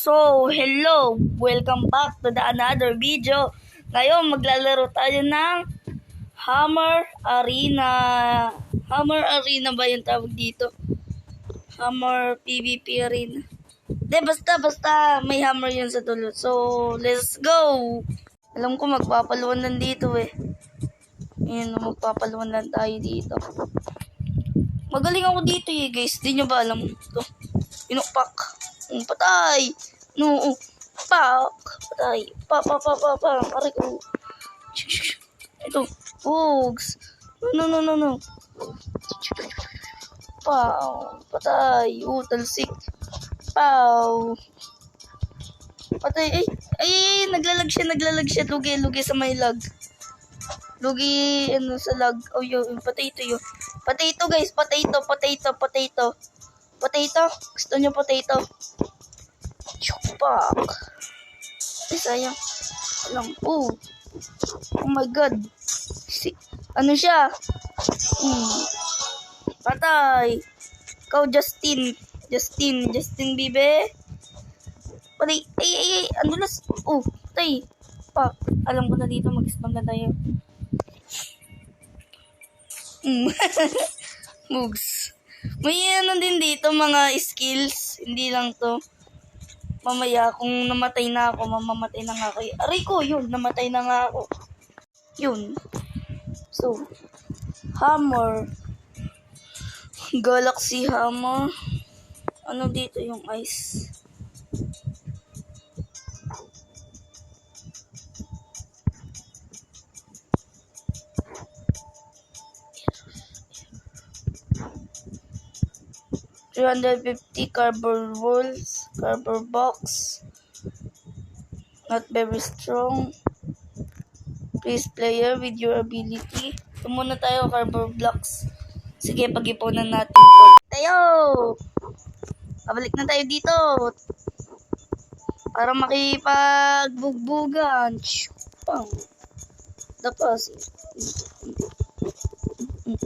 So, hello! Welcome back to the another video. Ngayon, maglalaro tayo ng Hammer Arena. Hammer Arena ba yung tawag dito? Hammer PvP Arena. Basta may hammer yun sa dulo. So, let's go! Alam ko magpapaluan lang dito eh. Ayan, magpapaluan lang tayo dito. Magaling ako dito eh guys. Di nyo ba alam ito? Pinukpak. Patay. No. Pak. Patay. Pa. Aray ko. Ito. Bugs. No. Pow. Patay. Talsik. Pow. Patay. Ay. Naglalag siya. Lugi sa may lag. Lugi sa lag. Oh, yun. Potato yun. Potato guys. Potato. Potato? Gusto nyo potato? Chupak. Ay, sayang. Alam. Oh my god. Ano siya? Patay. Ikaw, Justin Bibe. Patay. Ay. Ano nas? Patay. Pak. Alam ko na dito. Mag-spam na tayo. Mugs. May ano din dito mga skills. Hindi lang to. Mamaya kung namatay na ako, mamamatay na nga ako. Aray ko, yun. Namatay na nga ako. Yun. So, hammer. Galaxy hammer. Ano dito yung ice? $350 cardboard walls, cardboard box, not very strong. Please player with your ability. Ito muna tayo, cardboard blocks. Sige, pag-ipunan natin to. Tayo! Pabalik na tayo dito. Para makipagbugbugan. Pang. Dapas.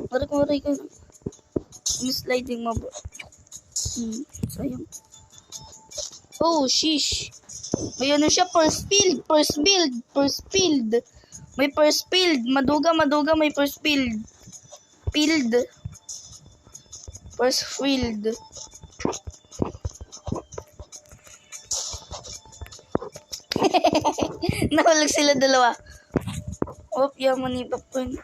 Aray ko. Sliding mo bro. Sayang. Oh, sheesh. May ano siya, first build. May first build. Maduga, may first build. First field. Nahulag sila dalawa. Yaman ni Bakwen.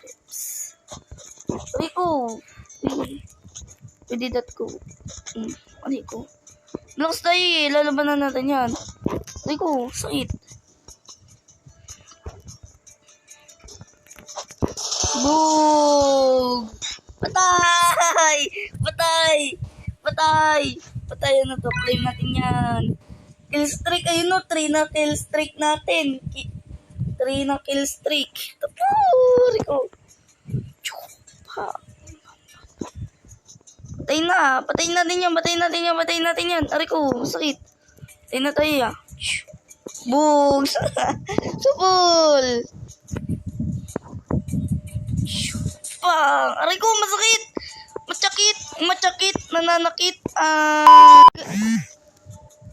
Rico. Pwede that ko. Aray ko. Blocks tayo eh. Lalabanan natin yan. Aray ko. Sakit. Boom! Patay! Ano to? Claim natin yan. Kill streak. Ayun no. 3 na kill streak natin. 3 na kill streak. Aray ko. Patayin natin yan. Aray ko, sakit. Patayin na tayo ya. Bugs. Supol. Pang. Aray ko, masakit. Matsakit. Nananakit.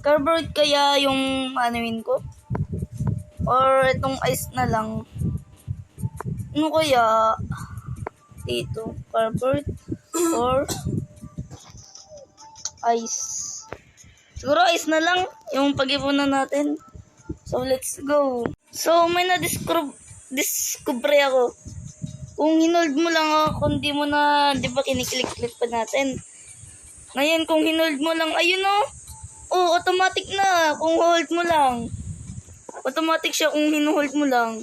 Cardboard kaya yung anuin ko? Or itong ice na lang? Ano kaya? Dito. Cardboard. Or ice. Siguro ice na lang yung pag-ipunan natin. So, let's go. So, may na-discover ako. Kung hinold mo lang ako, kung di mo na, di ba kiniklik-click pa natin. Ngayon, kung hinold mo lang, ayun o. Automatic na. Kung hold mo lang. Automatic siya kung hinold mo lang.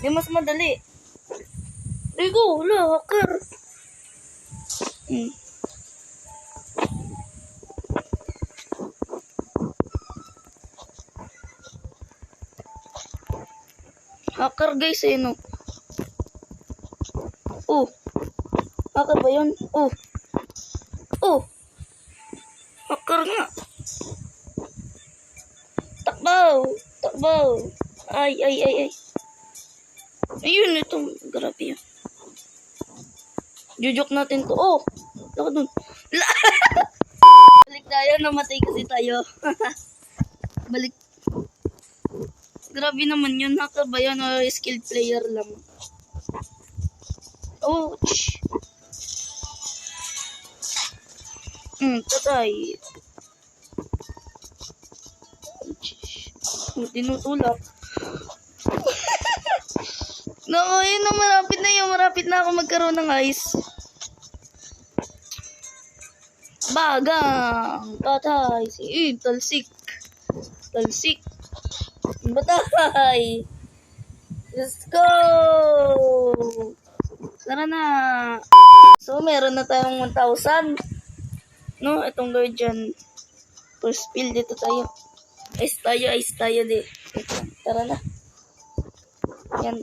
Di mas madali. There you go. Wala, hacker. Hacker guys no. Hacker ba yun? Hacker nga. Takbaw. Ay. Ayun ito. Grabe yun. Jujok natin to. Laka dun. Balik tayo. Namatay kasi tayo. Balik. Grabe naman yun. Hacker ba yan or skilled player lang? Ouch! Patay. Tinutulak. Naku, yun na, malapit na yun. Malapit na ako magkaroon ng ice. Bagang! Patay! Si talsik. Talsik. Batay! Let's go! Tara na! So, meron na tayong 1,000. No, itong guardian. First spill, dito tayo. Ice tayo di. Tara na. Yan.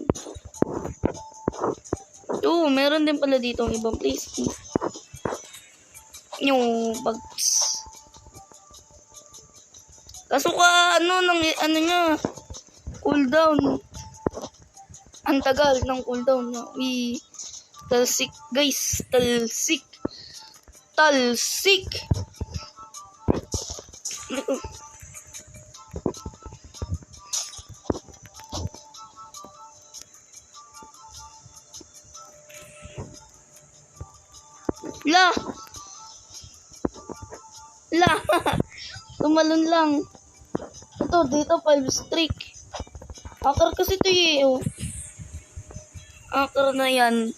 Meron din pala dito ang ibang place. Yung bugs. Kaso ka, niya, cooldown. Ang tagal ng cooldown niya. Talsik, guys. Talsik. Talsik. La. Tumalon lang. Ito, dito 5 streak. Hacker kasi ito eh. Hacker na yan.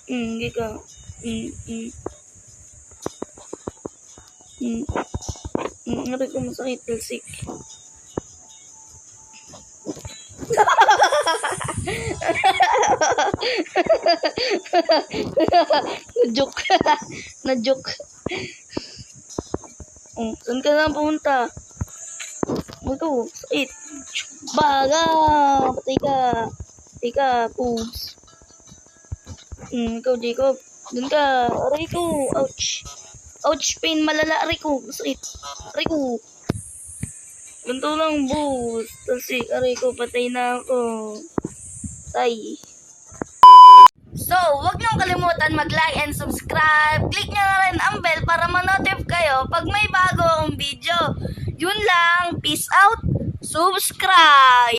Hindi ka. Nabi ko masakit. Talsik. Na-joke. Na-joke. Saan ka na pumunta? Ito, sakit. Baga! Patay ka. Patay ka, poops. Ikaw, Jacob. Doon ka. Aray ko. Ouch. Ouch, pain. Malala. Aray ko. Sakit. Aray ko. Ganito lang, boss. Talsik. Aray ko. Patay na ako. Tay. So, huwag niyong kalimutan mag-like and subscribe. Click niyo na rin ang bell para ma-notify kayo pag may bago akong video. Yun lang. Peace out. Subscribe.